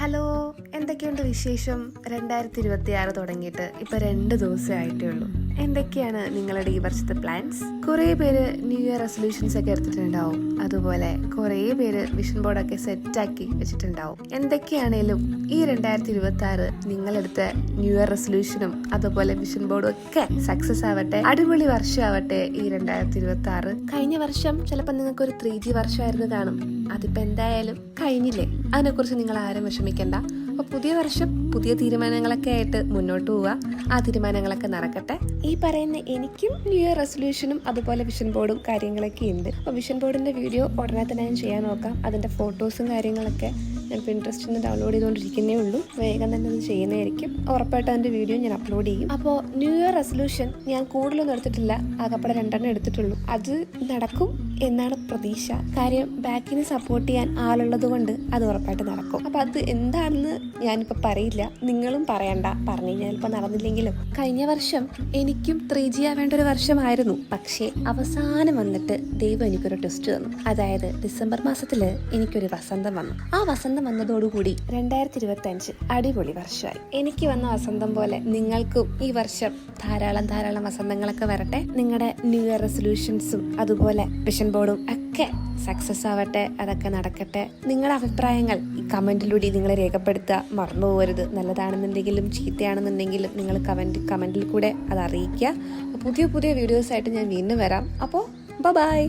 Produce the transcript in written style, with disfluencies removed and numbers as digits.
Hello, എന്തൊക്കെയുണ്ട് വിശേഷം? 2026 തുടങ്ങിയിട്ട് ഇപ്പോൾ 2 ദിവസമേ ആയിട്ടേ ഉള്ളൂ. എന്തൊക്കെയാണ് നിങ്ങളുടെ ഈ വർഷത്തെ പ്ലാൻസ്? കുറേ പേര് ന്യൂ ഇയർ റെസൊല്യൂഷൻസ് ഒക്കെ എടുത്തിട്ടുണ്ടാവും. അതുപോലെ കുറേ പേര് വിഷൻ ബോർഡൊക്കെ സെറ്റാക്കി വെച്ചിട്ടുണ്ടാവും. എന്തൊക്കെയാണേലും ഈ 2026 നിങ്ങളെടുത്ത ന്യൂ ഇയർ റെസൊല്യൂഷനും അതുപോലെ വിഷൻ ബോർഡും ഒക്കെ സക്സസ് ആവട്ടെ. അടിപൊളി വർഷമാവട്ടെ ഈ 2026. കഴിഞ്ഞ വർഷം ചിലപ്പോൾ നിങ്ങൾക്കൊരു 3G വർഷമായിരുന്നു കാണും. അതിപ്പോൾ എന്തായാലും കഴിഞ്ഞില്ലേ. അതിനെക്കുറിച്ച് നിങ്ങൾ ആരും വിഷമിക്കണ്ട. അപ്പോൾ പുതിയ വർഷം പുതിയ തീരുമാനങ്ങളൊക്കെ ആയിട്ട് മുന്നോട്ട് പോവുക. ആ തീരുമാനങ്ങളൊക്കെ നടക്കട്ടെ. ഈ പറയുന്ന എനിക്കും ന്യൂ ഇയർ റെസൊല്യൂഷനും അതുപോലെ വിഷൻ ബോർഡും കാര്യങ്ങളൊക്കെ ഉണ്ട്. അപ്പോൾ വിഷൻ ബോർഡിൻ്റെ വീഡിയോ ഉടനെ തന്നെ ഞാൻ ചെയ്യാൻ നോക്കാം. അതിൻ്റെ ഫോട്ടോസും കാര്യങ്ങളൊക്കെ ഞാൻ പിൻട്രസ്റ്റിൽ നിന്ന് ഡൗൺലോഡ് ചെയ്തുകൊണ്ടിരിക്കുന്നേ ഉള്ളൂ. വേഗം തന്നെ അത് ചെയ്യുന്നതായിരിക്കും. ഉറപ്പായിട്ടും അതിൻ്റെ വീഡിയോ ഞാൻ അപ്ലോഡ് ചെയ്യും. അപ്പോൾ ന്യൂ ഇയർ റെസൊല്യൂഷൻ ഞാൻ കൂടുതലൊന്നും എടുത്തിട്ടില്ല. ആകപ്പാടെ 2 എടുത്തിട്ടുള്ളൂ. അത് നടക്കും എന്നാണ് പ്രതീക്ഷ. കാര്യം ബാക്കിന് സപ്പോർട്ട് ചെയ്യാൻ ആളുള്ളത് കൊണ്ട് അത് ഉറപ്പായിട്ട് നടക്കും. അപ്പോൾ അത് എന്താണെന്ന് ഞാനിപ്പോൾ പറയില്ല, നിങ്ങളും പറയണ്ട. പറഞ്ഞു കഴിഞ്ഞാൽ ഇപ്പോൾ നടന്നില്ലെങ്കിലും. കഴിഞ്ഞ വർഷം എനിക്കും 3G ആവേണ്ട ഒരു വർഷമായിരുന്നു. പക്ഷേ അവസാനം വന്നിട്ട് ദൈവം എനിക്കൊരു ടെസ്റ്റ് തന്നു. അതായത് ഡിസംബർ മാസത്തിൽ എനിക്കൊരു വസന്തം വന്നു. ആ വസന്തം വന്നതോടുകൂടി 2025 അടിപൊളി വർഷമായി. എനിക്ക് വന്ന വസന്തം പോലെ നിങ്ങൾക്കും ഈ വർഷം ധാരാളം വസന്തങ്ങളൊക്കെ വരട്ടെ. നിങ്ങളുടെ ന്യൂ ഇയർ റെസൊല്യൂഷൻസും അതുപോലെ വിഷൻ ബോർഡും ഒക്കെ സക്സസ് ആവട്ടെ. അതൊക്കെ നടക്കട്ടെ. നിങ്ങളുടെ അഭിപ്രായങ്ങൾ ഈ കമന്റിലൂടെ നിങ്ങൾ രേഖപ്പെടുത്തുക. മറന്നു പോകരുത്. നല്ലതാണെന്നുണ്ടെങ്കിലും ചീത്തയാണെന്നുണ്ടെങ്കിലും നിങ്ങൾ കമന്റിൽ കൂടെ അത് അറിയിക്കുക. പുതിയ വീഡിയോസായിട്ട് ഞാൻ വീണ്ടും വരാം. അപ്പോൾ ബൈ.